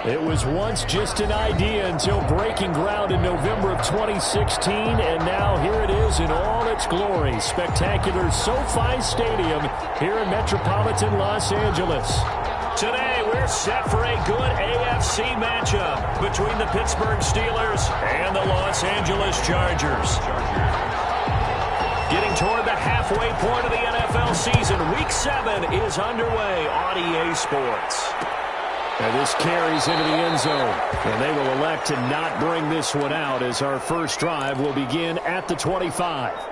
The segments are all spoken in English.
It was once just an idea until breaking ground in November of 2016, and now here it is in all its glory. Spectacular SoFi Stadium here in metropolitan Los Angeles. Today, we're set for a good AFC matchup between the Pittsburgh Steelers and the Los Angeles Chargers. Getting toward the halfway point of the NFL season, Week 7 is underway on EA Sports. And this carries into the end zone, and they will elect to not bring this one out as our first drive will begin at the 25.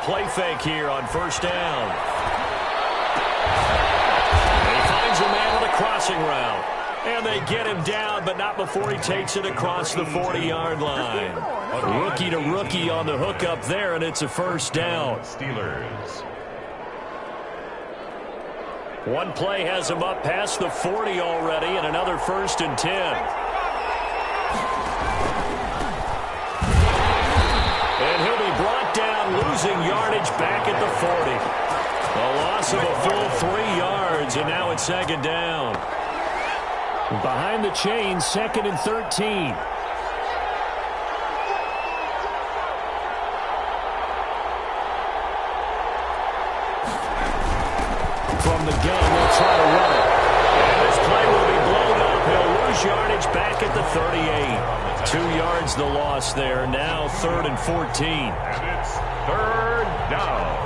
Play fake here on first down. And he finds a man on the crossing route. And they get him down, but not before he takes it across the 40-yard line. Rookie to rookie on the hookup there, and it's a first down. Steelers. One play has him up past the 40 already, and another 1st and 10. And he'll be brought down, losing yardage back at the 40. A loss of a full 3 yards, and now it's 2nd down. Behind the chains, 2nd and 13. From the gun, they'll try to run it. And this play will be blown up. He'll lose yardage back at the 38. 2 yards the loss there. Now 3rd and 14. And it's 3rd down.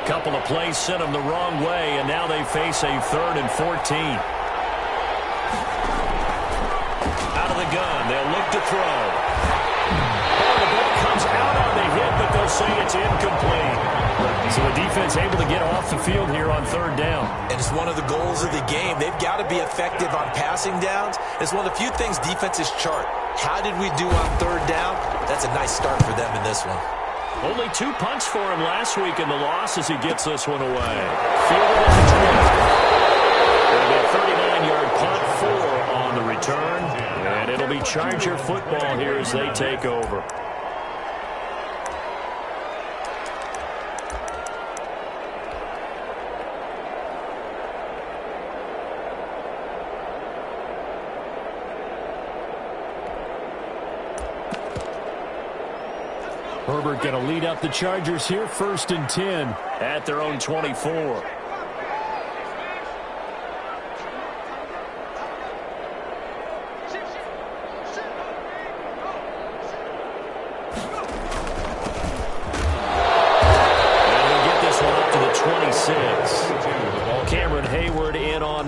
Couple of plays sent them the wrong way, and now they face a 3rd and 14. Out of the gun, they'll look to throw. Oh, the ball comes out on the hit, but they'll say it's incomplete. So the defense able to get off the field here on 3rd down. And it's one of the goals of the game. They've got to be effective on passing downs. It's one of the few things defenses chart. How did we do on 3rd down? That's a nice start for them in this one. Only 2 punts for him last week in the loss as he gets this one away. Fielded at the 20. It'll be a 39-yard punt, 4 on the return. And it'll be Charger football here as they take over. Herbert going to lead up the Chargers here, 1st and 10 at their own 24.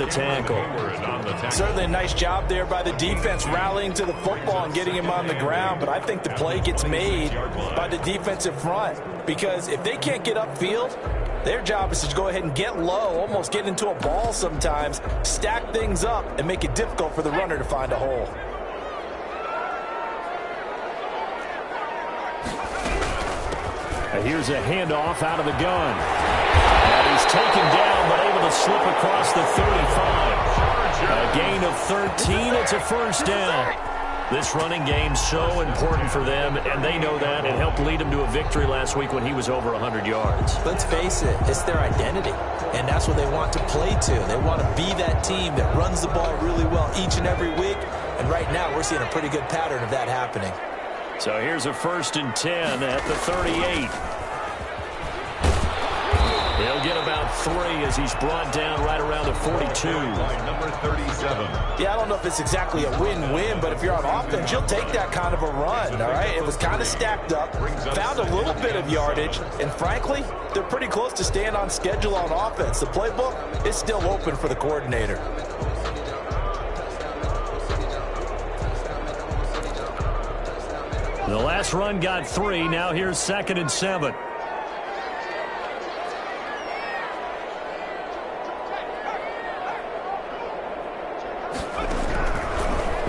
Tackle. Certainly a nice job there by the defense rallying to the football and getting him on the ground, but I think the play gets made by the defensive front because if they can't get upfield, their job is to go ahead and get low, almost get into a ball sometimes, stack things up, and make it difficult for the runner to find a hole. And here's a handoff out of the gun. And he's taken down, but able to slip across the 35. A gain of 13. It's a 1st down. This running game's so important for them, and they know that. It helped lead them to a victory last week when he was over 100 yards. Let's face it, it's their identity, and that's what they want to play to. They want to be that team that runs the ball really well each and every week, and right now we're seeing a pretty good pattern of that happening. So here's a 1st and 10 at the 38. He'll get about 3 as he's brought down right around the 42. Number 37. Yeah, I don't know if it's exactly a win-win, but if you're on offense, you'll take that kind of a run, all right? It was kind of stacked up, found a little bit of yardage, and frankly, they're pretty close to staying on schedule on offense. The playbook is still open for the coordinator. The last run got 3. Now here's 2nd and 7.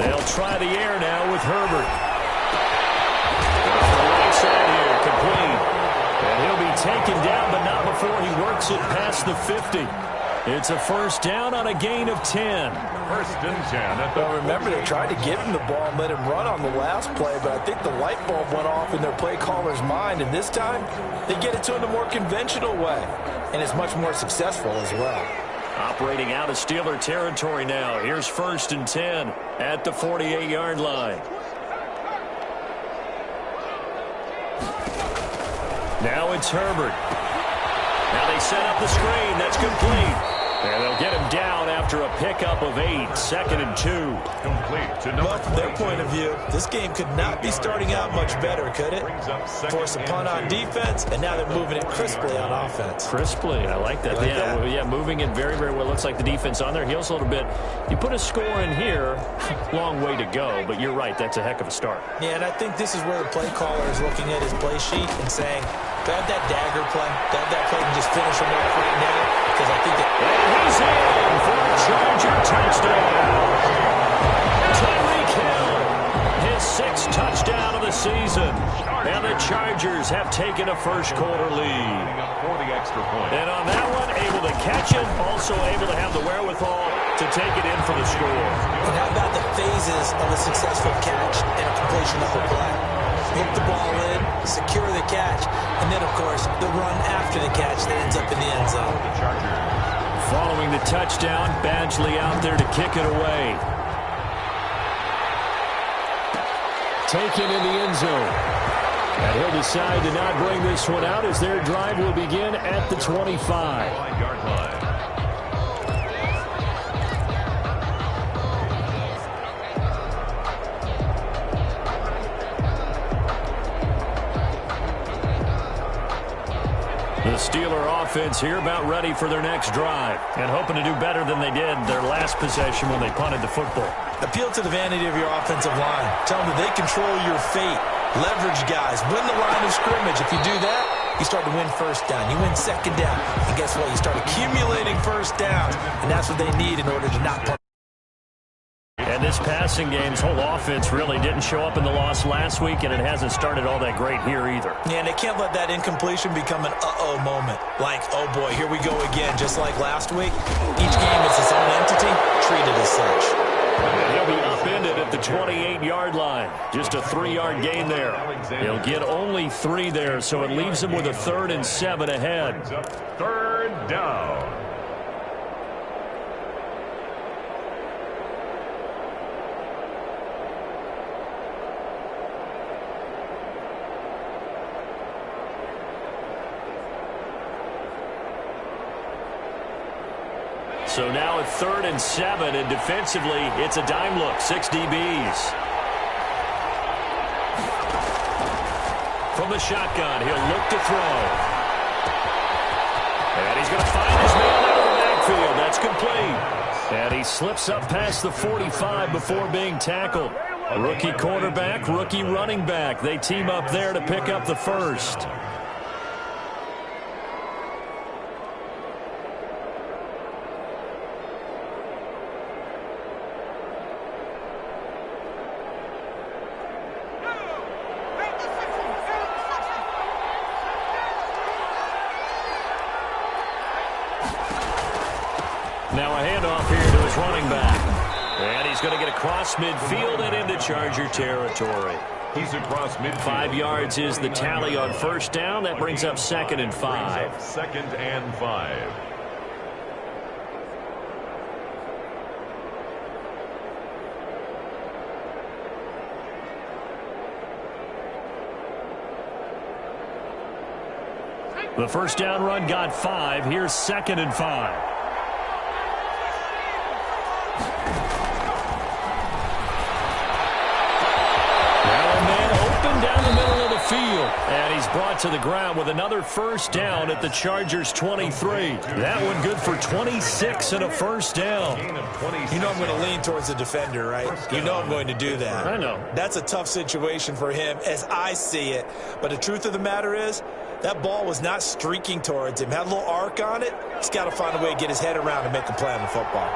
They'll try the air now with Herbert. To the right side here, complete. And he'll be taken down, but not before he works it past the 50. It's a first down on a gain of 10. First and 10. Well, remember, they tried to give him the ball and let him run on the last play, but I think the light bulb went off in their play caller's mind, and this time they get it to him the more conventional way, and it's much more successful as well. Operating out of Steeler territory now. Here's first and 10 at the 48-yard line. Now it's Herbert. Now they set up the screen. That's complete. And they'll get him down after a pickup of 8. Second and 2. Complete to number Well, from their point of view, this game could not be starting out much better, could it? Force a punt on defense, and now they're moving it crisply on offense. Crisply, I like that. Like that? Well, yeah, moving it very, very well. Looks like the defense on their heels a little bit. You put a score in here, long way to go, but you're right, that's a heck of a start. Yeah, and I think this is where the play caller is looking at his play sheet and saying, do I have that dagger play? Do I have that play and just finish him off right now? Because I think that... And he's in for a Charger touchdown. Tyreek Hill, his 6th touchdown of the season. And the Chargers have taken a first-quarter lead. for the extra point. And on that one, able to catch it, also able to have the wherewithal to take it in for the score. And how about the phases of a successful catch and a completion of the play? Hook the ball in, secure the catch, and then, of course, the run after the catch that ends up in the end zone. Following the touchdown, Badgley out there to kick it away. Taken in the end zone. And he'll decide to not bring this one out as their drive will begin at the 25. 5-yard line. The Steeler offense here about ready for their next drive and hoping to do better than they did their last possession when they punted the football. Appeal to the vanity of your offensive line. Tell them that they control your fate. Leverage guys. Win the line of scrimmage. If you do that, you start to win first down. You win second down. And guess what? You start accumulating first downs. And that's what they need in order to not punt. And this passing game's whole offense really didn't show up in the loss last week, and it hasn't started all that great here either. Yeah, and they can't let that incompletion become an uh-oh moment. Like, oh boy, here we go again, just like last week. Each game is its own entity, treated as such. He'll be upended at the 28-yard line. Just a 3-yard gain there. He'll get only 3 there, so it leaves him with a 3rd and 7 ahead. Third down. So now at 3rd and 7, and defensively, it's a dime look, 6 DBs. From the shotgun, he'll look to throw. And he's going to find his man out of the backfield. That's complete. And he slips up past the 45 before being tackled. Rookie quarterback, rookie running back. They team up there to pick up the first. Now a handoff here to his running back. And he's going to get across midfield and into Charger territory. He's across midfield. 5 yards is the tally on first down. That brings up 2nd and 5. 2nd and 5. The first down run got 5. Here's 2nd and 5. Down the middle of the field, and he's brought to the ground with another first down at the Chargers 23. That one good for 26 and a first down. You know I'm going to lean towards the defender, right? You know I'm going to do that. I know. That's a tough situation for him as I see it. But the truth of the matter is, that ball was not streaking towards him. Had a little arc on it. He's got to find a way to get his head around and make a play on the football.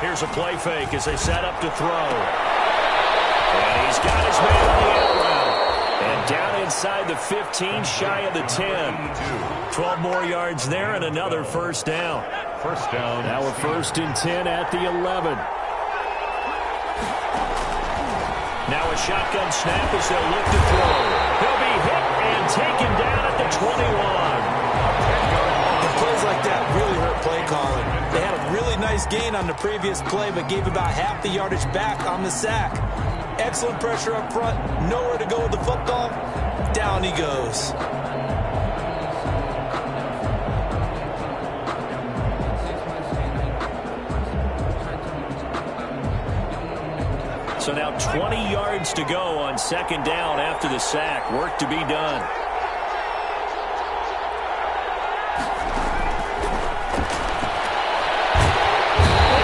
Here's a play fake as they set up to throw. And he's got his man on the out route. And down inside the 15, shy of the 10. 12 more yards there and another first down. First down. Now a 1st and 10 at the 11. Now a shotgun snap as they'll look to throw. He'll be hit and taken down at the 21. And plays like that really hurt play calling. They had a really nice gain on the previous play, but gave about half the yardage back on the sack. Excellent pressure up front. Nowhere to go with the football. Down he goes. So now 20 yards to go on 2nd down after the sack. Work to be done.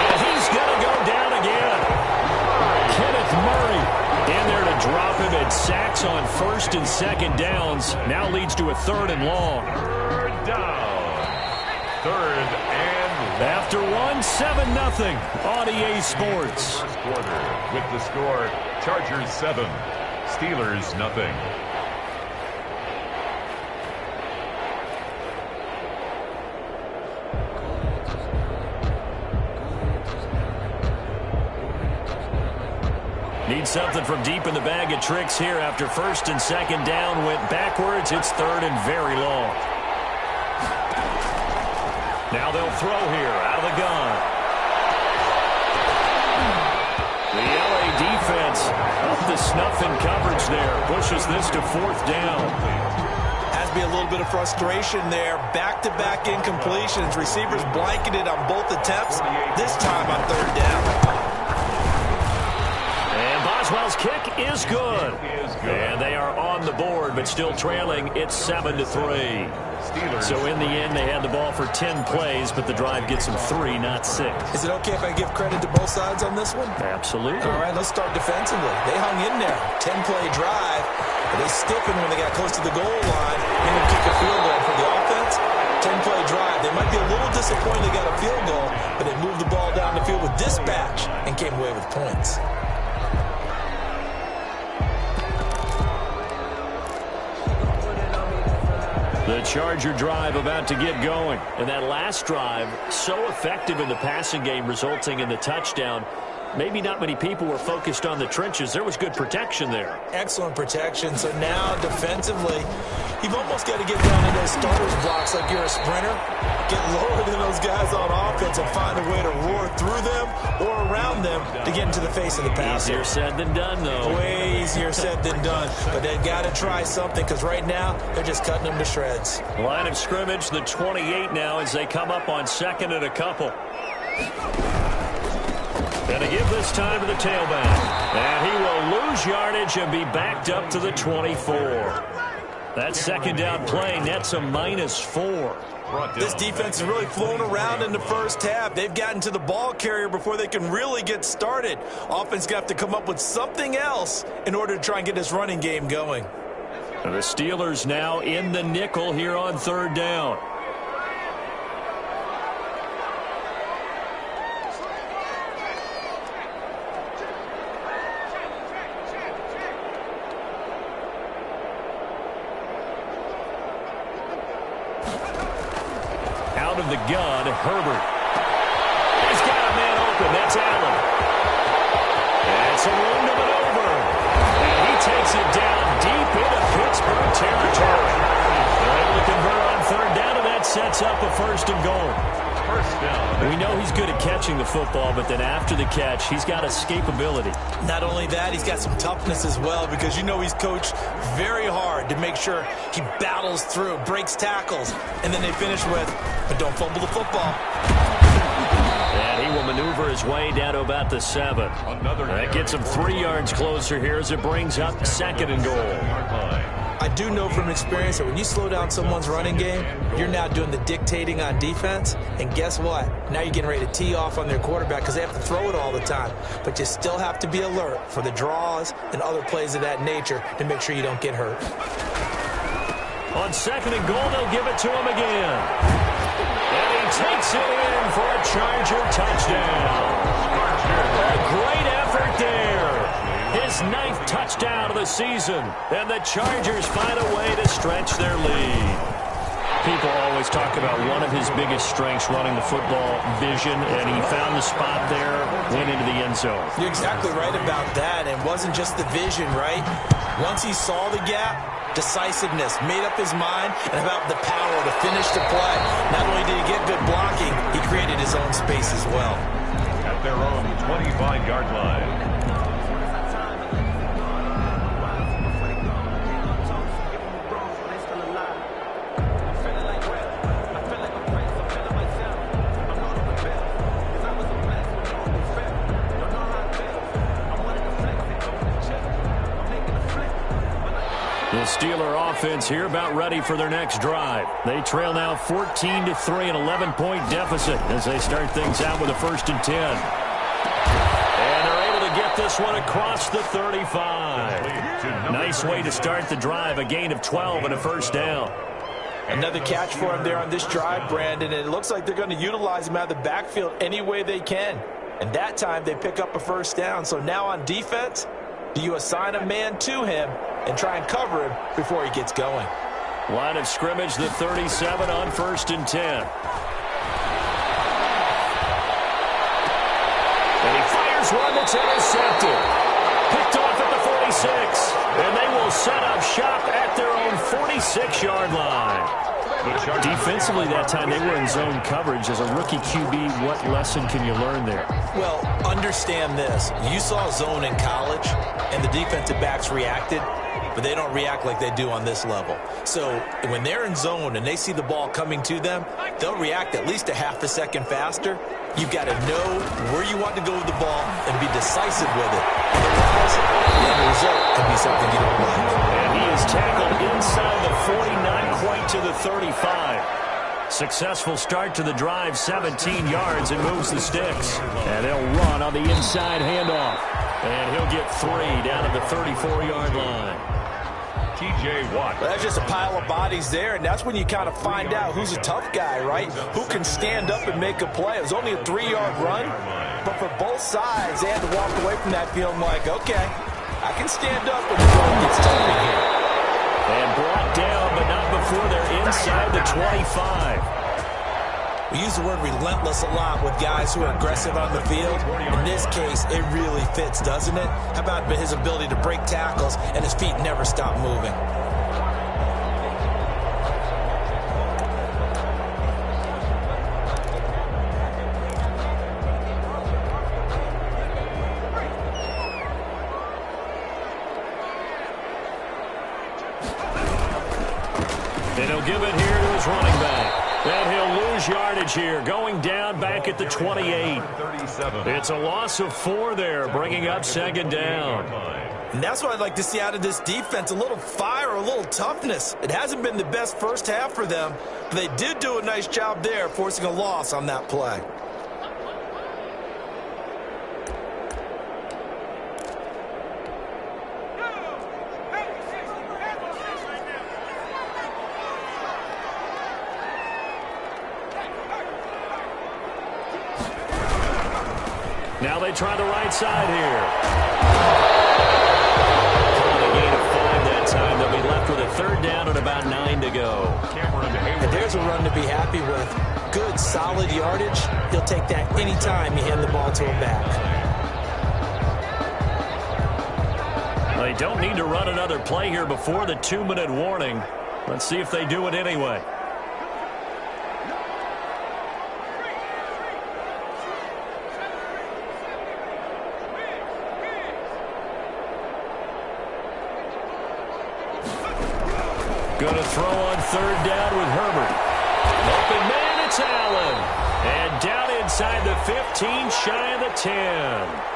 And he's going to go down again. Kenneth Murray in there to drop him, and sacks on 1st and 2nd downs. Now leads to a 3rd and long. 3rd down. 3rd and After 7-0 on EA Sports. first quarter with the score, Chargers 7, Steelers nothing. Need something from deep in the bag of tricks here after 1st and 2nd down went backwards. It's 3rd and very long. Now they'll throw here out of the gun. The LA defense up the snuff in coverage there. Pushes this to 4th down. Has to be a little bit of frustration there. Back-to-back incompletions. Receivers blanketed on both attempts. This time on 3rd down. And Boswell's kick is good. And they are on the board, but still trailing. It's 7-3. So in the end, they had the ball for 10 plays, but the drive gets them 3, not 6. Is it okay if I give credit to both sides on this one? Absolutely. All right, let's start defensively. They hung in there. 10-play drive, but they stiffened when they got close to the goal line and then kick a field goal for the offense. 10-play drive. They might be a little disappointed they got a field goal, but they moved the ball down the field with dispatch and came away with points. The Charger drive about to get going. And that last drive, so effective in the passing game, resulting in the touchdown. Maybe not many people were focused on the trenches. There was good protection there. Excellent protection. So now defensively, you've almost got to get down to those starters blocks like you're a sprinter. Get lower than those guys on offense and find a way to roar through them or around them to get into the face of the passer. Easier said than done, though. Way easier said than done. But they've got to try something because right now they're just cutting them to shreds. Line of scrimmage, the 28 now as they come up on 2nd and a couple. And to give this time to the tailback. And he will lose yardage and be backed up to the 24. That 2nd down play nets a -4. This defense has really flown around in the first half. They've gotten to the ball carrier before they can really get started. Offense got to come up with something else in order to try and get this running game going. The Steelers now in the nickel here on 3rd down. Out of the gun, Herbert. He's got a man open. That's Allen. And it's a run to maneuver. And he takes it down deep into Pittsburgh territory. They're able to convert on 3rd down, and that sets up a 1st and goal. First down. We know he's good at catching the football, but then after the catch, he's got escapability. Not only that, he's got some toughness as well because you know he's coached very hard to make sure he battles through, breaks tackles, and then they finish with, but don't fumble the football. And he will maneuver his way down to about the 7. That gets him 3 yards closer here as it brings up 2nd and goal. I do know from experience that when you slow down someone's running game, you're now doing the dictating on defense. And guess what? Now you're getting ready to tee off on their quarterback because they have to throw it all the time. But you still have to be alert for the draws and other plays of that nature to make sure you don't get hurt. On 2nd and goal, they'll give it to him again. And he takes it in for a Charger touchdown. A great effort there. His 9th touchdown of the season. And the Chargers find a way to stretch their lead. People always talk about one of his biggest strengths running the football, vision, and he found the spot there, went into the end zone. You're exactly right about that. It wasn't just the vision, right? Once he saw the gap, decisiveness, made up his mind, and about the power to finish the play. Not only did he get good blocking, he created his own space as well. At their own 25-yard line. The Steeler offense here about ready for their next drive. They trail now 14-3, an 11-point deficit as they start things out with a 1st and 10. And they're able to get this one across the 35. Nice way to start the drive, a gain of 12 and a 1st down. Another catch for him there on this drive, Brandon, and it looks like they're going to utilize him out of the backfield any way they can. And that time they pick up a 1st down. So now on defense, do you assign a man to him and try and cover him before he gets going? Line of scrimmage, the 37 on 1st and 10. And he fires one that's intercepted. Picked off at the 46. And they will set up shop at their own 46-yard line. Defensively that time, they were in zone coverage. As a rookie QB, what lesson can you learn there? Well, understand this. You saw zone in college, and the defensive backs reacted, but they don't react like they do on this level. So when they're in zone and they see the ball coming to them, they'll react at least a half a second faster. You've got to know where you want to go with the ball and be decisive with it. Otherwise, the end result can be something you don't like. And he is tackled inside the 49, quite to the 35. Successful start to the drive, 17 yards, and moves the sticks. And they'll run on the inside handoff. And he'll get 3 down at the 34-yard line. T.J. Watt. Well, that's just a pile of bodies there, and that's when you kind of find out who's a tough guy, right? Who can stand up and make a play. It was only a 3-yard run, but for both sides, they had to walk away from that feeling like, okay, I can stand up when the road gets tough in here. And brought down, but not before they're inside the 25. We use the word relentless a lot with guys who are aggressive on the field. In this case, it really fits, doesn't it? How about his ability to break tackles and his feet never stop moving? And he'll give it here to his running back. And he'll lose yardage here, going down back at the 28. It's a loss of 4 there, bringing up 2nd down. And that's what I'd like to see out of this defense, a little fire, a little toughness. It hasn't been the best first half for them, but they did do a nice job there, forcing a loss on that play. Now they try the right side here. Calling a gain of 5 that time. They'll be left with a 3rd down and about 9 to go. And there's a run to be happy with. Good, solid yardage. He'll take that anytime you hand the ball to him back. They don't need to run another play here before the 2-minute warning. Let's see if they do it anyway. Going to throw on 3rd down with Herbert. Open man, it's Allen. And down inside the 15, shy of the 10.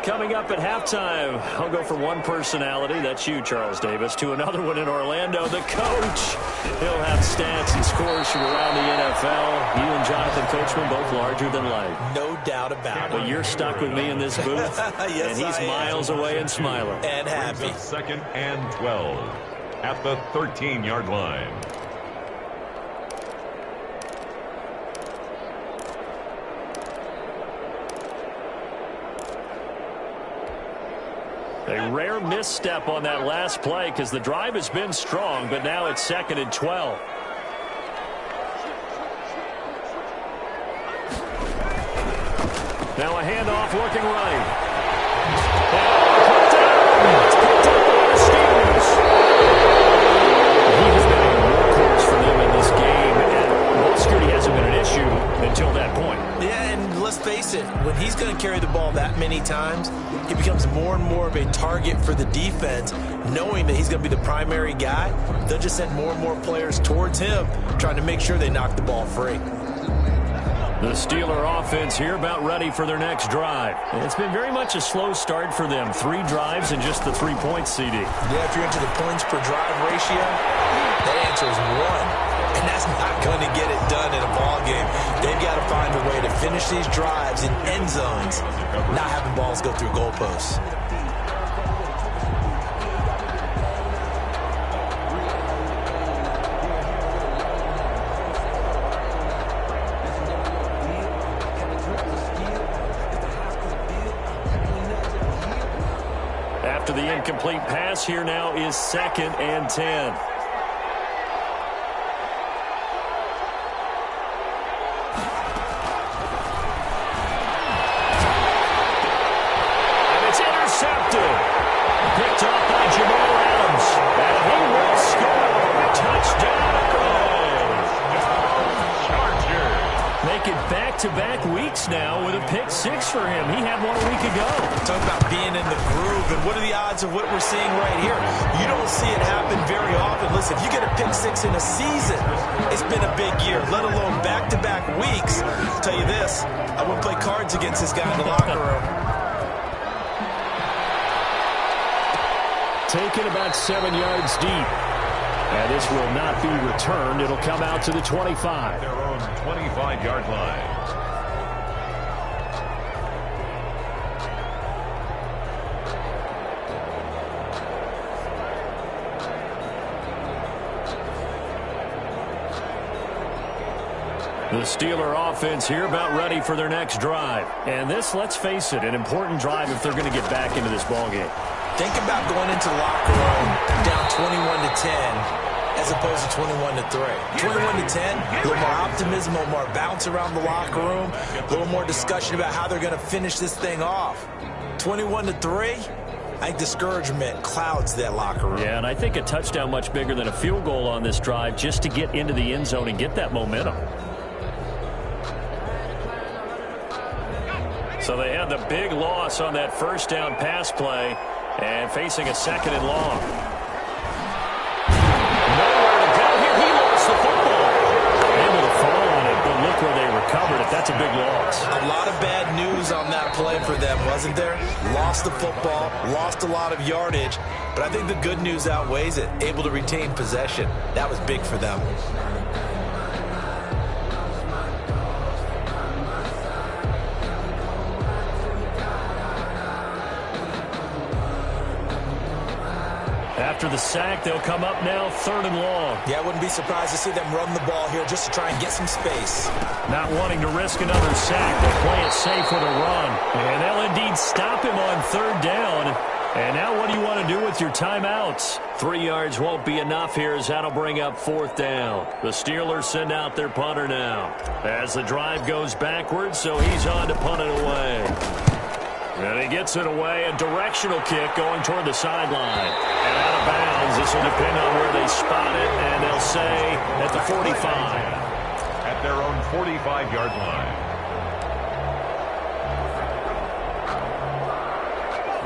Coming up at halftime, I'll go from one personality, that's you, Charles Davis, to another one in Orlando, the coach. He'll have stats and scores from around the NFL. You and Jonathan Coachman both larger than life. No doubt about it. But you're stuck with me in this booth, yes, and he's miles away and smiling. And happy. 2nd and 12 at the 13-yard line. A rare misstep on that last play because the drive has been strong, but now it's 2nd and 12. Now a handoff looking right. It's picked up by the Steelers. He has been a workhorse for them in this game, and ball security hasn't been an issue until that point. Yeah, and let's face it, when he's going to carry the ball that many times, he becomes more and more of a target for the defense, knowing that he's going to be the primary guy. They'll just send more and more players towards him, trying to make sure they knock the ball free. The Steeler offense here about ready for their next drive. It's been very much a slow start for them. 3 drives and just the 3 points, CD. Yeah, if you're into the points per drive ratio, that answer is 1. And that's not going to get it done in a ball game. They've got to find a way to finish these drives in end zones, not having balls go through goalposts. After the incomplete pass, here now is 2nd and 10. Picked off by Jamal Adams. And he will score. Touchdown. Chargers. Make it back-to-back weeks now with a pick 6 for him. He had one a week ago. Talk about being in the groove, and what are the odds of what we're seeing right here? You don't see it happen very often. Listen, if you get a pick 6 in a season, it's been a big year, let alone back-to-back weeks. I'll tell you this, I wouldn't play cards against this guy in the locker room. Taken about 7 yards deep. And this will not be returned. It'll come out to the 25. Their own 25-yard line. The Steeler offense here about ready for their next drive. And this, let's face it, an important drive if they're going to get back into this ballgame. Think about going into the locker room down 21-10 as opposed to 21-3. 21-10, a little more optimism, a little more bounce around the locker room, a little more discussion about how they're going to finish this thing off. 21-3, I think discouragement clouds that locker room. Yeah, and I think a touchdown much bigger than a field goal on this drive just to get into the end zone and get that momentum. So they had the big loss on that first down pass play. And facing a 2nd and long. Nowhere to go here. He lost the football. Able to fall on it, but look where they recovered it. That's a big loss. A lot of bad news on that play for them, wasn't there? Lost the football, lost a lot of yardage, but I think the good news outweighs it. Able to retain possession. That was big for them. After the sack, they'll come up now 3rd and long. Yeah, I wouldn't be surprised to see them run the ball here just to try and get some space. Not wanting to risk another sack, they'll play it safe with a run. And they'll indeed stop him on 3rd down. And now what do you want to do with your timeouts? 3 yards won't be enough here as that'll bring up 4th down. The Steelers send out their punter now. As the drive goes backwards, so he's on to punt it away. And he gets it away, a directional kick going toward the sideline. And out of bounds, this will depend on where they spot it, and they'll say at the 45. At their own 45-yard line.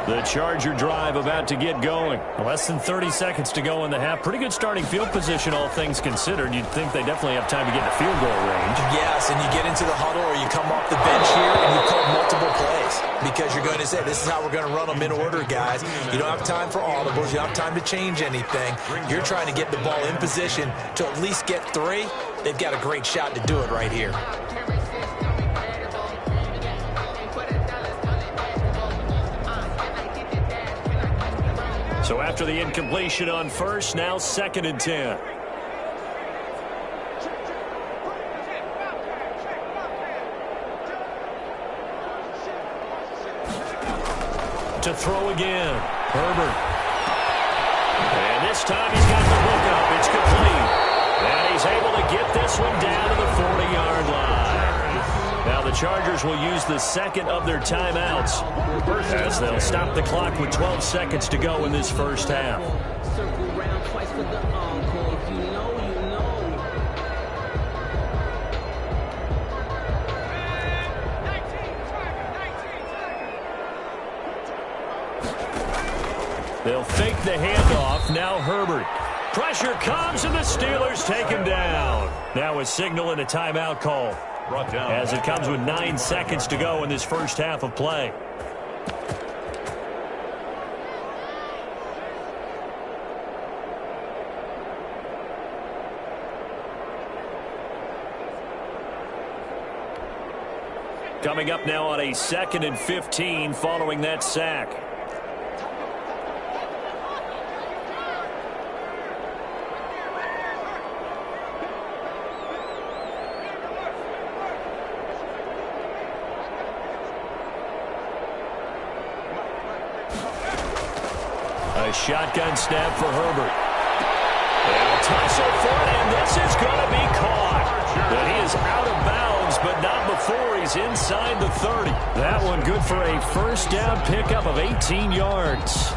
The Charger drive about to get going. Less than 30 seconds to go in the half. Pretty good starting field position, all things considered. You'd think they definitely have time to get in the field goal range. Yes, and you get into the huddle or you come off the bench here and you call multiple plays because you're going to say, this is how we're going to run them in order, guys. You don't have time for audibles. You don't have time to change anything. You're trying to get the ball in position to at least get 3. They've got a great shot to do it right here. So after the incompletion on first, now 2nd and 10. To throw again, Herbert. And this time he's got the hook up. It's complete. And he's able to get this one down to the 40-yard line. Now the Chargers will use the second of their timeouts as they'll stop the clock with 12 seconds to go in this first half. They'll fake the handoff. Now Herbert. Pressure comes and the Steelers take him down. Now a signal and a timeout call as it comes with 9 seconds to go in this first half of play. Coming up now on a 2nd and 15 following that sack. A shotgun snap for Herbert. They'll tussle for it, and this is going to be caught. But he is out of bounds, but not before he's inside the 30. That one good for a first down pickup of 18 yards.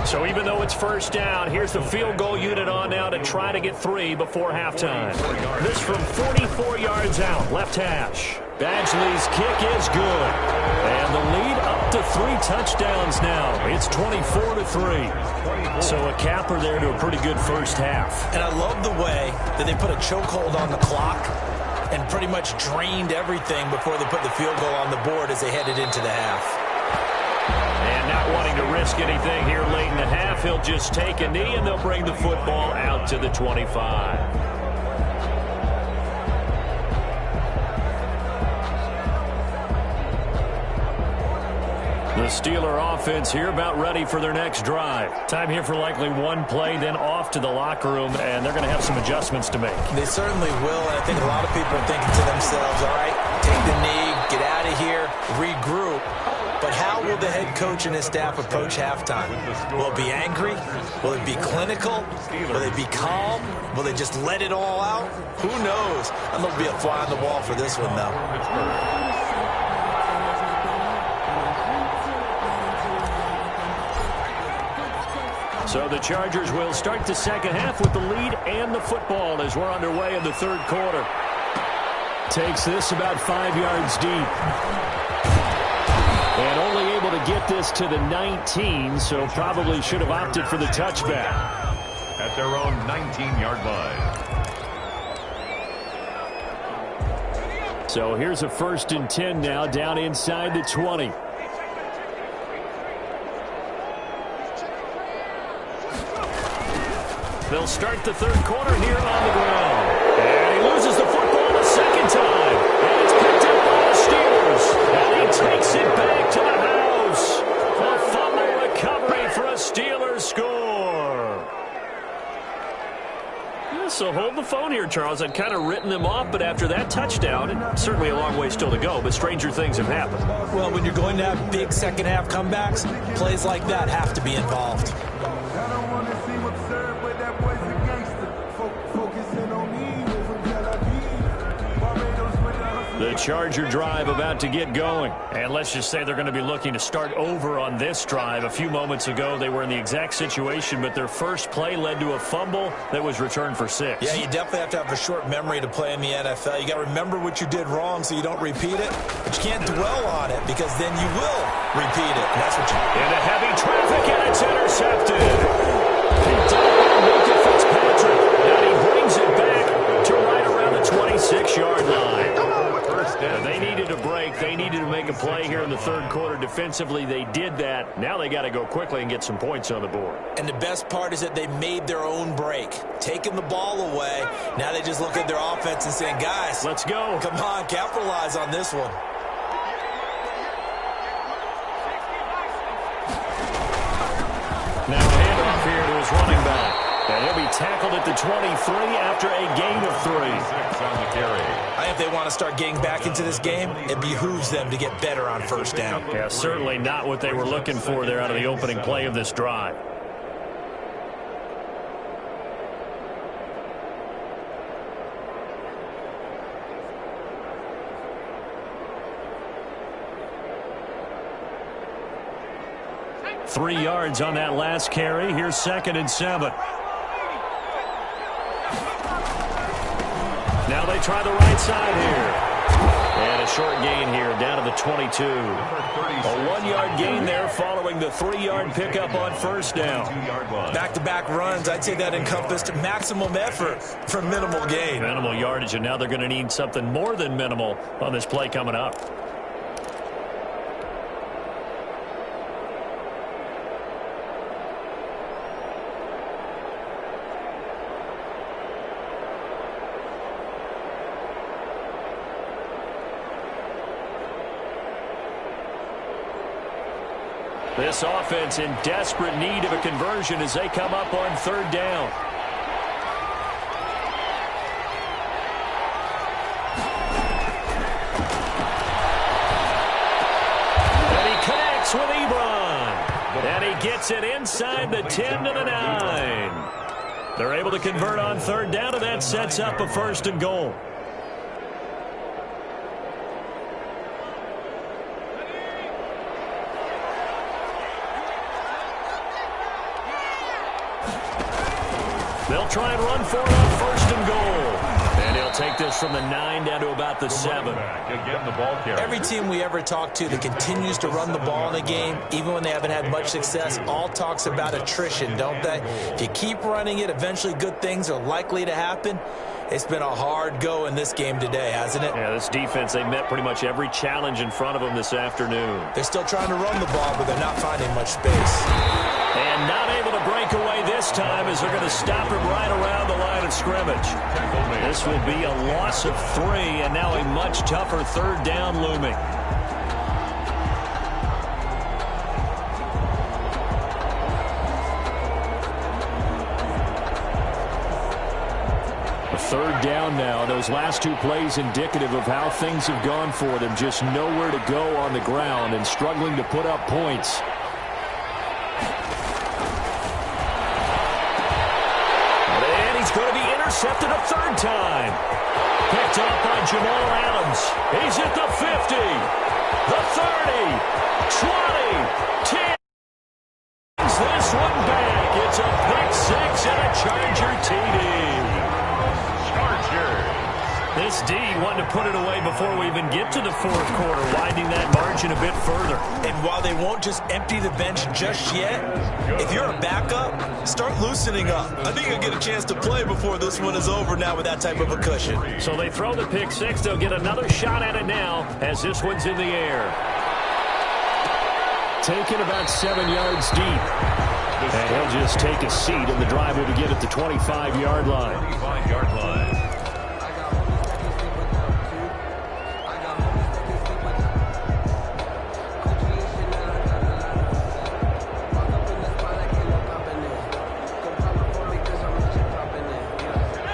So even though it's first down, here's the field goal unit on now to try to get 3 before halftime. This from 44 yards out, left hash. Badgley's kick is good. And the lead up to 3 touchdowns now. It's 24-3. So a capper there to a pretty good first half. And I love the way that they put a chokehold on the clock and pretty much drained everything before they put the field goal on the board as they headed into the half. And not wanting to risk anything here late in the half, he'll just take a knee and they'll bring the football out to the 25. The Steeler offense here about ready for their next drive. Time here for likely one play, then off to the locker room, and they're going to have some adjustments to make. They certainly will, and I think a lot of people are thinking to themselves, all right, take the knee, get out of here, regroup. But how will the head coach and his staff approach halftime? Will it be angry? Will it be clinical? Will they be calm? Will they just let it all out? Who knows? I'm going to be a fly on the wall for this one, though. So the Chargers will start the second half with the lead and the football as we're underway in the third quarter. Takes this about 5 yards deep. And only able to get this to the 19, so probably should have opted for the touchback. At their own 19-yard line. So here's a 1st and 10 now down inside the 20. They'll start the third quarter here on the ground. And he loses the football a second time. And it's picked up by the Steelers. And he takes it back to the house. A fumble recovery for a Steelers score. Yeah, so hold the phone here, Charles. I'd kind of written them off, but after that touchdown, certainly a long way still to go, but stranger things have happened. Well, when you're going to have big second-half comebacks, plays like that have to be involved. The The Charger drive about to get going. And let's just say they're going to be looking to start over on this drive. A few moments ago, they were in the exact situation, but their first play led to a fumble that was returned for 6. Yeah, you definitely have to have a short memory to play in the NFL. You got to remember what you did wrong so you don't repeat it, but you can't dwell on it because then you will repeat it. And that's what you do. Into heavy traffic, and it's intercepted. Picked up by Luka Fitzpatrick. And he brings it back to right around the 26-yard line. They needed a break. They needed to make a play here in the third quarter. Defensively, they did that. Now they got to go quickly and get some points on the board. And the best part is that they made their own break, taking the ball away. Now they just look at their offense and saying, guys, let's go. Come on, capitalize on this one. Now handoff here to his running back. And he'll be tackled at the 23 after a gain of 3. I think if they want to start getting back into this game, it behooves them to get better on first down. Yeah, certainly not what they were looking for there out of the opening play of this drive. Three yards on that last carry. Here's 2nd and 7. Now they try the right side here. And a short gain here down to the 22. A 1-yard gain there following the 3-yard pickup on first down. Back-to-back runs, I'd say that encompassed maximum effort for minimal gain. Minimal yardage, and now they're going to need something more than minimal on this play coming up. This offense in desperate need of a conversion as they come up on third down. And he connects with Ebron. And he gets it inside the 10 to the 9. They're able to convert on third down, and that sets up a 1st and goal. They'll try and run for it on 1st and goal. And he'll take this from the 9 down to about the 7. Every team we ever talk to that continues to run the ball in a game, even when they haven't had much success, all talks about attrition, don't they? If you keep running it, eventually good things are likely to happen. It's been a hard go in this game today, hasn't it? Yeah, this defense, they met pretty much every challenge in front of them this afternoon. They're still trying to run the ball, but they're not finding much space. And not able to break away this time as they're going to stop him right around the line of scrimmage. This will be a loss of 3, and now a much tougher third down looming. Third down now. Those last 2 plays indicative of how things have gone for them. Just nowhere to go on the ground and struggling to put up points. And he's going to be intercepted a 3rd time. Picked up by Jamal Adams. He's at the 50, the 30, 20, 10. This one back. It's a pick 6 and a Charger TD. This D wanted to put it away before we even get to the 4th quarter, widening that margin a bit further. And while they won't just empty the bench just yet, if you're a backup, start loosening up. I think you'll get a chance to play before this one is over now with that type of a cushion. So they throw the pick 6. They'll get another shot at it now as this one's in the air. Taken about 7 yards deep. And he'll just take a seat, and the drive will begin at the 25-yard line. 25-yard line.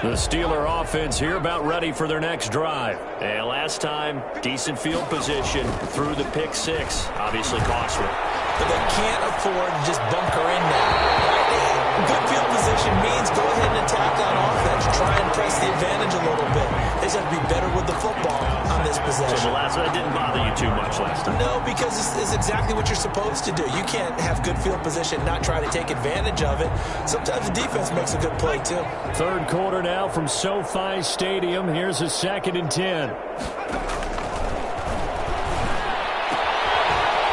The Steeler offense here about ready for their next drive. And last time, decent field position through the pick 6. Obviously costly. But they can't afford to just bunker in now. Good field position means go ahead and attack on offense. Try and press the advantage a little bit. They just have to be better with the football on this possession. So the last one didn't bother you too much last time? No, because it's exactly what you're supposed to do. You can't have good field position, not try to take advantage of it. Sometimes the defense makes a good play, too. Third quarter now from SoFi Stadium. Here's a 2nd and 10.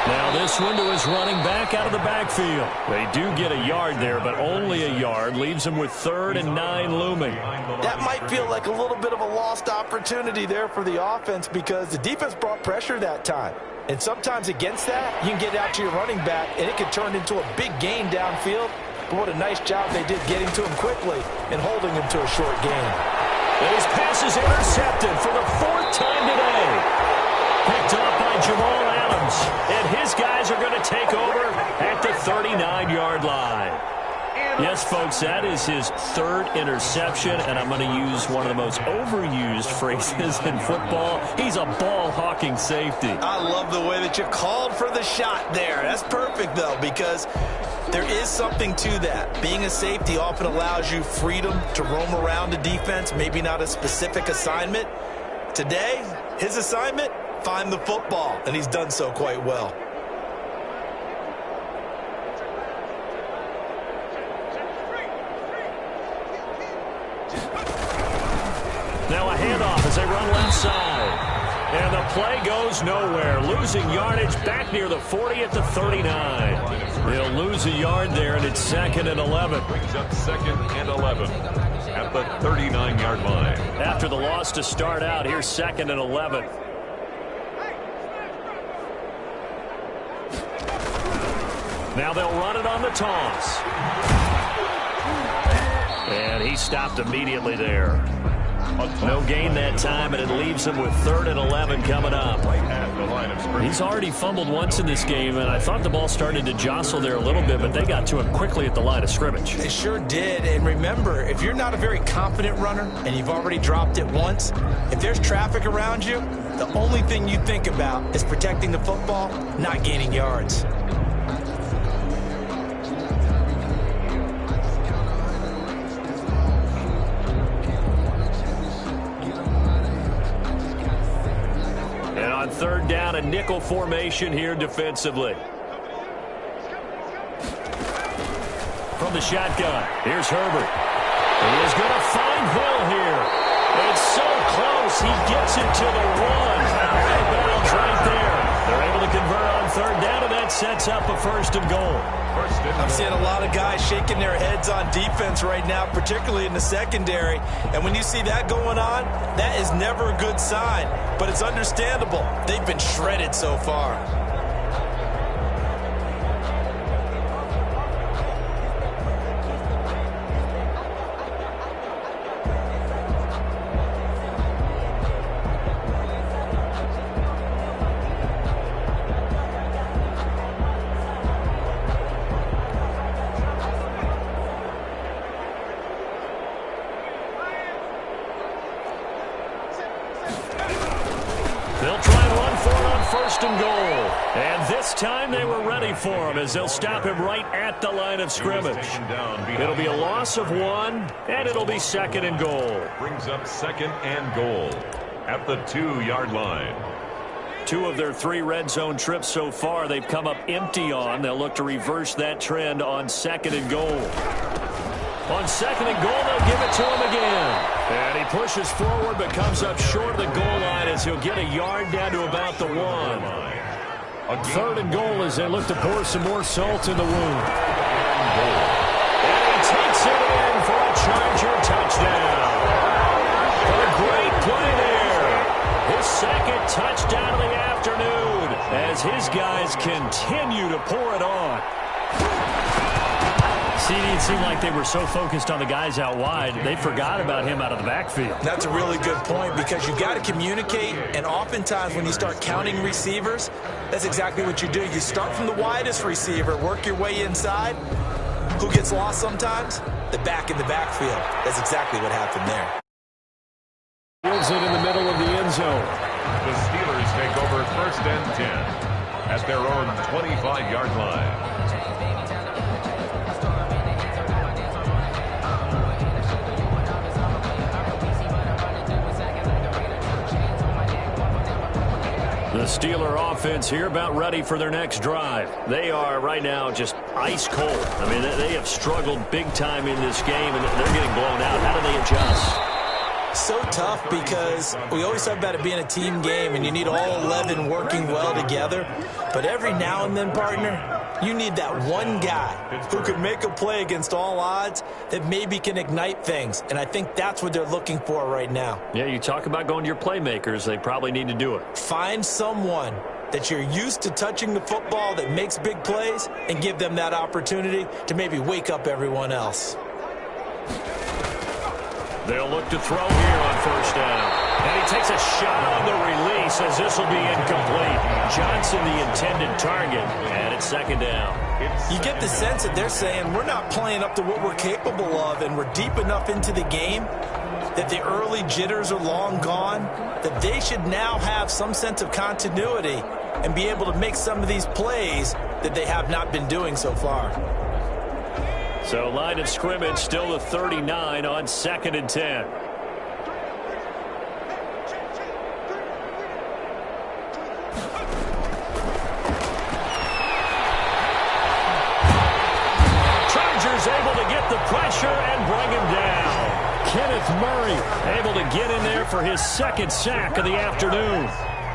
Now this one to his running back out of the backfield. They do get a yard there, but only a yard. Leaves him with 3rd and 9 looming. That might feel like a little bit of a lost opportunity there for the offense because the defense brought pressure that time. And sometimes against that, you can get out to your running back, and it can turn into a big gain downfield. But what a nice job they did getting to him quickly and holding him to a short gain. His pass is intercepted for the 4th time today. Picked off by Jamal Adams. And his guys are going to take over at the 39-yard line. Yes, folks, that is his 3rd interception, and I'm going to use one of the most overused phrases in football. He's a ball-hawking safety. I love the way that you called for the shot there. That's perfect, though, because there is something to that. Being a safety often allows you freedom to roam around the defense, maybe not a specific assignment. Today, his assignment, find the football, and he's done so quite well. Now a handoff as they run left side. And the play goes nowhere. Losing yardage back near the 40 at the 39. They'll lose a yard there, and it's 2nd and 11. Brings up 2nd and 11 at the 39-yard line. After the loss to start out, here's 2nd and 11. Now they'll run it on the toss. And he stopped immediately there. No gain that time, and it leaves him with 3rd and 11 coming up. He's already fumbled once in this game, and I thought the ball started to jostle there a little bit, but they got to him quickly at the line of scrimmage. They sure did. And remember, if you're not a very confident runner and you've already dropped it once, if there's traffic around you, the only thing you think about is protecting the football, not gaining yards. On 3rd down, a nickel formation here defensively. From the shotgun, here's Herbert. He is going to find Hill here. It's so close, he gets it to the 1. Out of bounds right there. They're able to convert on 3rd down, and that sets up a 1st and goal. I'm seeing a lot of guys shaking their heads on defense right now, particularly in the secondary. And when you see that going on, that is never a good sign. But it's understandable. They've been shredded so far. They'll try and run for it on 1st and goal. And this time they were ready for him as they'll stop him right at the line of scrimmage. It'll be a loss of 1, and it'll be 2nd and goal. Brings up 2nd and goal at the 2-yard line. 2 of their 3 red zone trips so far they've come up empty on. They'll look to reverse that trend on 2nd and goal. On 2nd and goal, they'll give it to him again. And he pushes forward but comes up short of the goal line as he'll get a yard down to about the 1. 3rd and goal as they look to pour some more salt in the wound. And he takes it in for a Charger touchdown. A great play there. His 2nd touchdown of the afternoon as his guys continue to pour it on. See, it seemed like they were so focused on the guys out wide, they forgot about him out of the backfield. That's a really good point because you got to communicate, and oftentimes when you start counting receivers, that's exactly what you do. You start from the widest receiver, work your way inside. Who gets lost sometimes? The back in the backfield. That's exactly what happened there. Fields it in the middle of the end zone. The Steelers take over 1st and 10 at their own 25-yard line. Steeler offense here about ready for their next drive. They are right now just ice cold. I mean, they have struggled big time in this game, and they're getting blown out. How do they adjust? So tough because we always talk about it being a team game and you need all 11 working well together. But every now and then, partner, you need that one guy who could make a play against all odds that maybe can ignite things. And I think that's what they're looking for right now. Yeah, you talk about going to your playmakers. They probably need to do it. Find someone that you're used to touching the football that makes big plays and give them that opportunity to maybe wake up everyone else. They'll look to throw here on first down. And he takes a shot on the release as this will be incomplete. Johnson, the intended target, and it's second down. You get the sense that they're saying we're not playing up to what we're capable of, and we're deep enough into the game that the early jitters are long gone, that they should now have some sense of continuity and be able to make some of these plays that they have not been doing so far. So line of scrimmage still the 39 on 2nd and 10. Chargers able to get the pressure and bring him down. Kenneth Murray able to get in there for his second sack of the afternoon.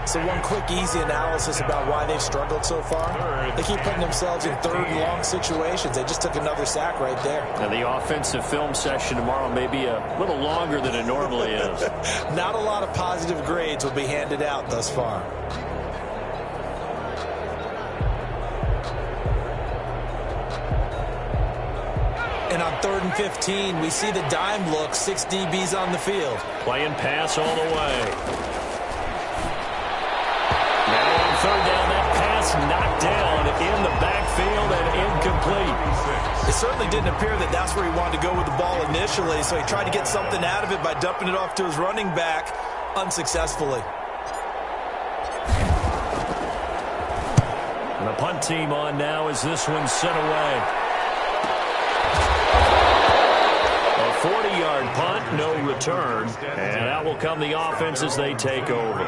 So one quick, easy analysis about why they've struggled so far. They keep putting themselves in third and long situations. They just took another sack right there. Now the offensive film session tomorrow may be a little longer than it normally is. Not a lot of positive grades will be handed out thus far. And on 3rd and 15, we see the dime look, 6 DBs on the field. Playing pass all the way. Third down, that pass knocked down in the backfield and incomplete. It certainly didn't appear that that's where he wanted to go with the ball initially, so he tried to get something out of it by dumping it off to his running back unsuccessfully. And the punt team on now as this one's sent away. A 40-yard punt, no return, and out will come the offense as they take over.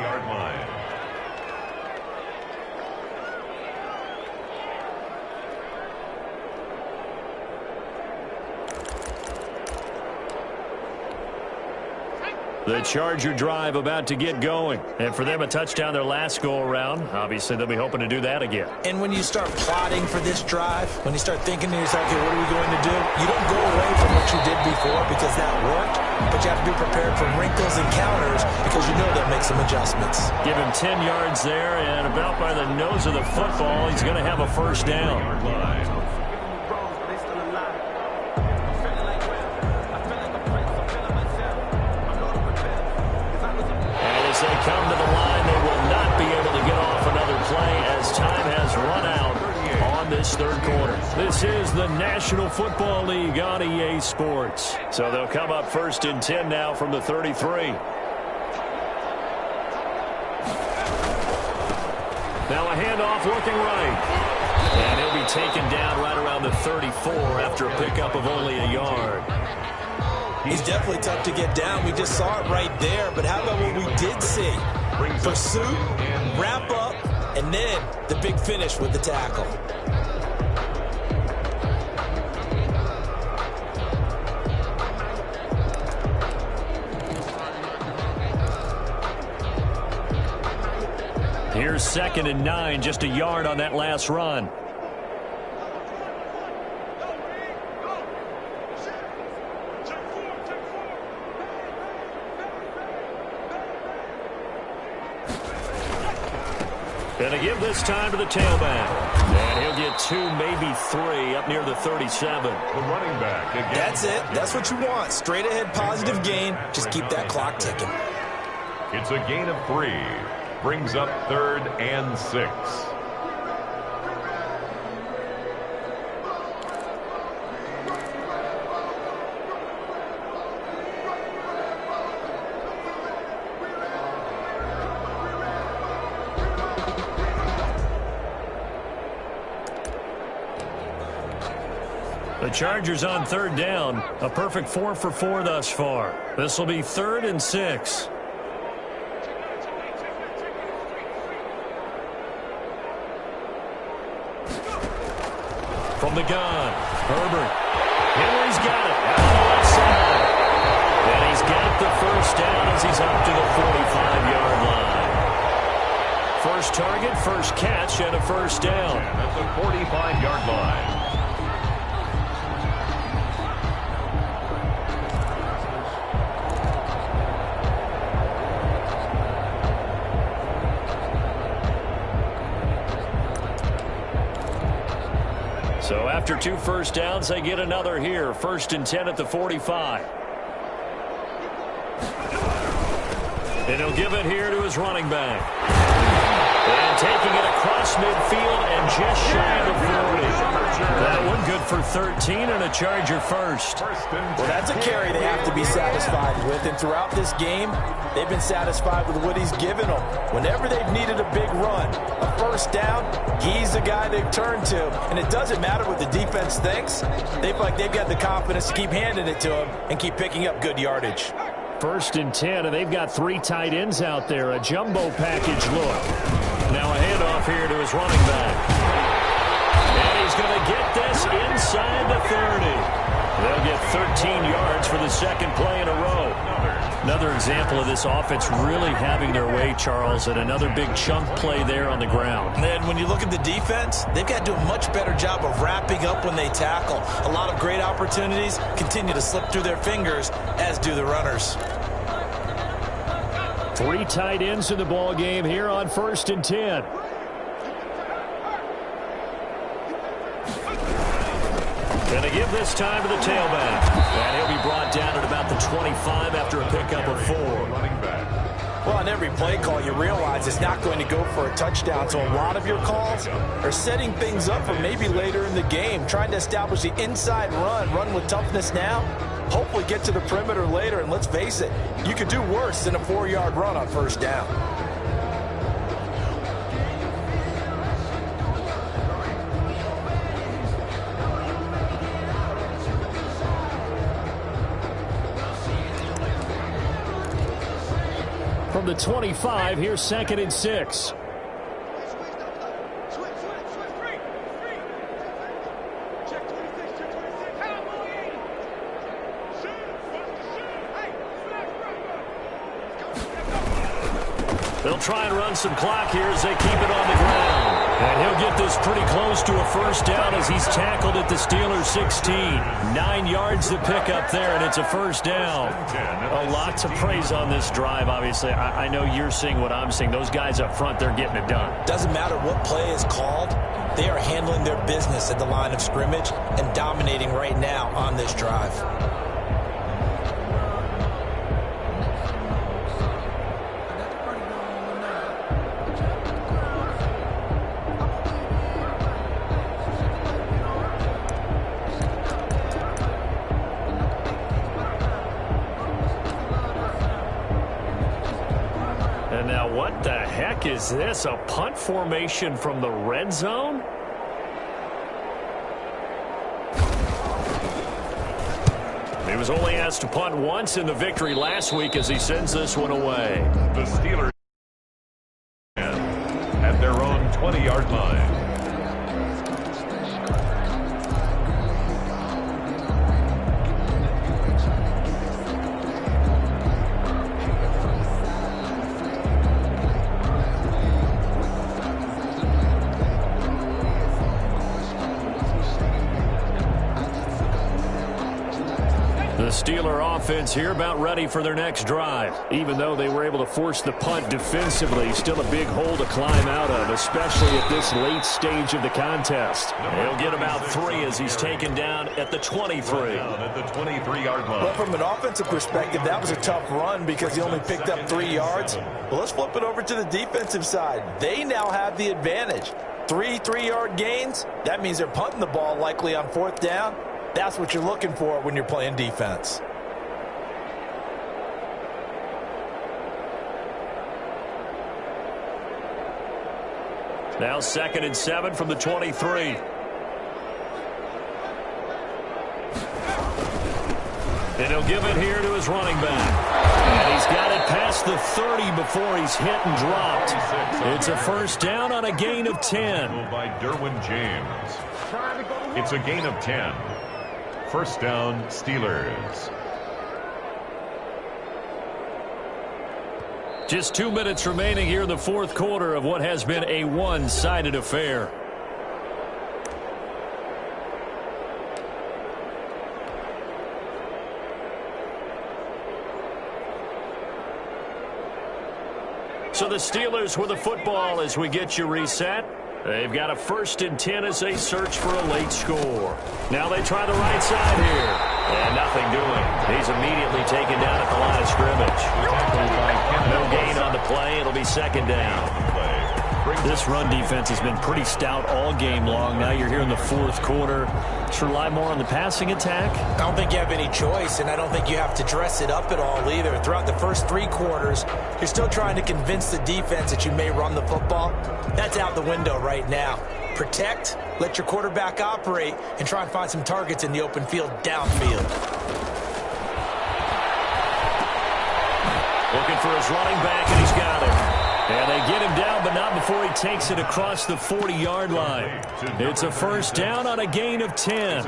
The Charger drive about to get going. And for them, a touchdown their last go-around. Obviously, they'll be hoping to do that again. And when you start plotting for this drive, when you start thinking to yourself, okay, what are we going to do? You don't go away from what you did before because that worked, but you have to be prepared for wrinkles and counters because you know they'll make some adjustments. Give him 10 yards there, and about by the nose of the football, he's going to have a first down. They come to the line. They will not be able to get off another play as time has run out on this third quarter. This is the National Football League on EA Sports. So they'll come up 1st and 10 now from the 33. Now a handoff looking right. And he'll be taken down right around the 34 after a pickup of only a yard. He's definitely tough to get down. We just saw it right there. But how about what we did see? Pursuit, wrap up, and then the big finish with the tackle. Here's 2nd and 9, just a yard on that last run. Going to give this time to the tailback. And he'll get 2, maybe 3 up near the 37. The running back. Again. That's it. That's what you want. Straight ahead positive gain. Just keep that clock ticking. It's a gain of 3. Brings up 3rd and 6. The Chargers on 3rd down. A perfect 4 for 4 thus far. This will be 3rd and 6. From the gun, Herbert. Henry's got it. Out on the left side. And he's got the first down as he's up to the 45-yard line. First target, first catch, and a first down. And that's the 45-yard line. So after 2 first downs, they get another here. 1st and 10 at the 45. And he'll give it here to his running back. And taking it across midfield and just shy of the 40. That one good for 13 and a Charger first. Well, that's a carry they have to be satisfied with. And throughout this game, they've been satisfied with what he's given them. Whenever they've needed a big run, a first down, he's the guy they've turned to. And it doesn't matter what the defense thinks. They feel like they've got the confidence to keep handing it to him and keep picking up good yardage. 1st and 10, and they've got 3 tight ends out there. A jumbo package look. Now a handoff here to his running back. And he's going to get this inside the 30. They'll get 13 yards for the second play in a row. Another example of this offense really having their way, Charles, and another big chunk play there on the ground. And then when you look at the defense, they've got to do a much better job of wrapping up when they tackle. A lot of great opportunities continue to slip through their fingers, as do the runners. 3 tight ends in the ball game here on 1st and 10. Going to give this time to the tailback. And he'll be brought down at about the 25 after a pickup of 4. Well, on every play call, you realize it's not going to go for a touchdown. So a lot of your calls are setting things up for maybe later in the game, trying to establish the inside run with toughness now, hopefully get to the perimeter later. And let's face it, you could do worse than a 4-yard run on first down. From the 25, here's 2nd and 6. They'll try and run some clock here as they keep it on the ground. And he'll get this pretty close to a first down as he's tackled at the Steelers' 16. 9 yards to pick up there, and it's a first down. A lot to praise on this drive, obviously. I know you're seeing what I'm seeing. Those guys up front, they're getting it done. Doesn't matter what play is called. They are handling their business at the line of scrimmage and dominating right now on this drive. And now what the heck is this? A punt formation from the red zone? He was only asked to punt once in the victory last week as he sends this one away. The Steelers at their own 20-yard line. The Steeler offense here about ready for their next drive. Even though they were able to force the punt defensively, still a big hole to climb out of, especially at this late stage of the contest. He'll get about 3 as he's taken down at the 23. At the 23-yard line. Well, from an offensive perspective, that was a tough run because he only picked up 3 yards. Well, let's flip it over to the defensive side. They now have the advantage. 3 3-yard gains. That means they're punting the ball likely on 4th down. That's what you're looking for when you're playing defense. Now 2nd and 7 from the 23. And he'll give it here to his running back. And he's got it past the 30 before he's hit and dropped. It's a first down on a gain of 10. By Derwin James. It's a gain of 10. First down, Steelers. Just 2 minutes remaining here in the fourth quarter of what has been a one-sided affair. So the Steelers with the football as we get you reset. They've got a 1st and 10 as they search for a late score. Now they try the right side here. And nothing doing. He's immediately taken down at the line of scrimmage. No gain on the play. It'll be second down. This run defense has been pretty stout all game long. Now you're here in the fourth quarter. Should rely more on the passing attack? I don't think you have any choice, and I don't think you have to dress it up at all either. Throughout the first 3 quarters, you're still trying to convince the defense that you may run the football. That's out the window right now. Protect, let your quarterback operate, and try and find some targets in the open field downfield. Looking for his running back, and he's got it. And they get him down, but not before he takes it across the 40-yard line. It's a first down on a gain of 10.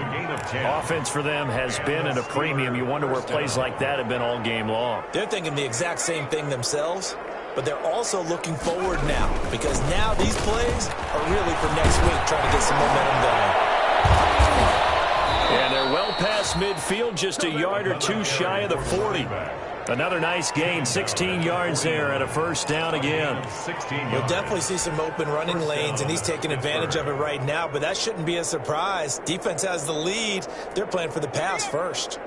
Offense for them has been at a premium. You wonder where plays like that have been all game long. They're thinking the exact same thing themselves, but they're also looking forward now, because now these plays are really for next week, trying to get some momentum going. And they're well past midfield, just a yard or two shy of the 40. Another nice gain, 16 yards there and a first down again. You'll definitely see some open running lanes, and he's taking advantage of it right now, but that shouldn't be a surprise. Defense has the lead. They're playing for the pass first.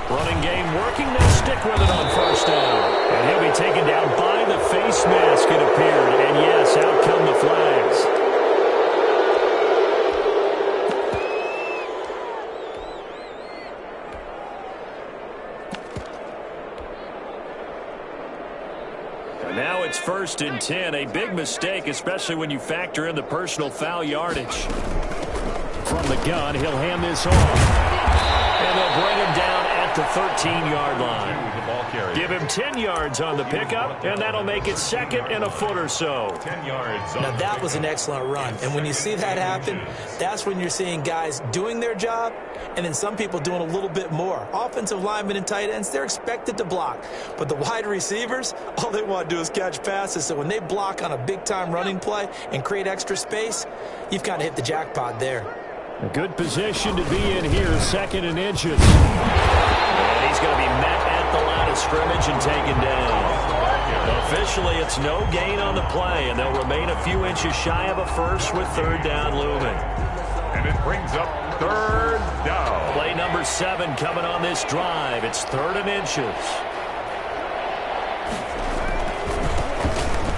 Running game working. They'll stick with it on first down. And he'll be taken down by the face mask, it appeared. And yes, out come the flags. Now it's 1st and 10. A big mistake, especially when you factor in the personal foul yardage. From the gun, he'll hand this off. And they'll bring him down at the 13-yard line. Give him 10 yards on the pickup, and that'll make it 2nd and a foot or so. 10 yards. Now, that was an excellent run. And when you see that happen, that's when you're seeing guys doing their job and then some people doing a little bit more. Offensive linemen and tight ends, they're expected to block. But the wide receivers, all they want to do is catch passes. So when they block on a big-time running play and create extra space, you've kind of hit the jackpot there. A good position to be in here, 2nd and inches. And he's going to be met at the line of scrimmage and taken down. Officially, it's no gain on the play, and they'll remain a few inches shy of a first with 3rd down looming. And it brings up 3rd down. Play number 7 coming on this drive. It's 3rd and inches.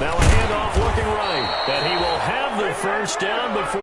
Now a handoff looking right. And he will have the first down before